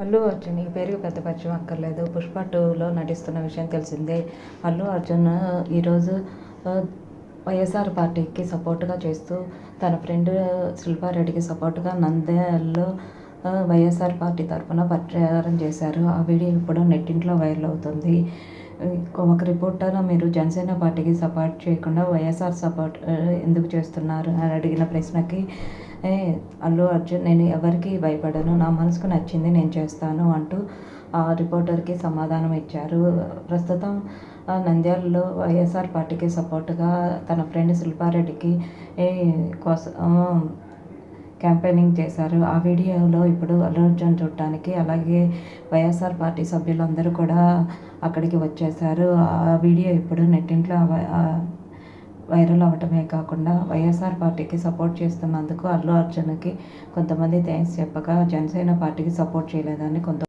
అల్లు అర్జున్ ఈ పేరుకి పెద్ద పరిచయం అక్కర్లేదు. 'పుష్ప 2లో నటిస్తున్న విషయం తెలిసిందే. అల్లు అర్జున్ ఈరోజు వైఎస్ఆర్ పార్టీకి సపోర్ట్గా చేస్తూ తన ఫ్రెండ్ శిల్పారెడ్డికి సపోర్ట్గా నంద్యాలలో వైఎస్ఆర్ పార్టీ తరఫున ప్రచారం చేశారు. ఆ వీడియో ఇప్పుడు నెట్టింట్లో వైరల్ అవుతుంది. ఒక రిపోర్టర్, మీరు జనసేన పార్టీకి సపోర్ట్ చేయకుండా వైఎస్ఆర్ సపోర్ట్ ఎందుకు చేస్తున్నారు అని అడిగిన ప్రశ్నకి అల్లు అర్జున్, నేను ఎవరికి భయపడను, నా మనసుకు నచ్చింది నేను చేస్తాను అంటూ ఆ రిపోర్టర్కి సమాధానం ఇచ్చారు. ప్రస్తుతం నంద్యాలలో వైఎస్ఆర్ పార్టీకి సపోర్టుగా తన ఫ్రెండ్ శిల్పారెడ్డికి కోసం క్యాంపెయినింగ్ చేశారు. ఆ వీడియోలో ఇప్పుడు అల్లు అర్జున్ చూడటానికి, అలాగే వైఎస్ఆర్ పార్టీ సభ్యులందరూ కూడా అక్కడికి వచ్చేశారు. ఆ వీడియో ఇప్పుడు నెట్టింట్లో వైరల్ అవ్వటమే కాకుండా వైఎస్ఆర్ పార్టీకి సపోర్ట్ చేస్తున్నందుకు అల్లు అర్జున్కి కొంతమంది థ్యాంక్స్ చెప్పగా, జనసేన పార్టీకి సపోర్ట్ చేయలేదని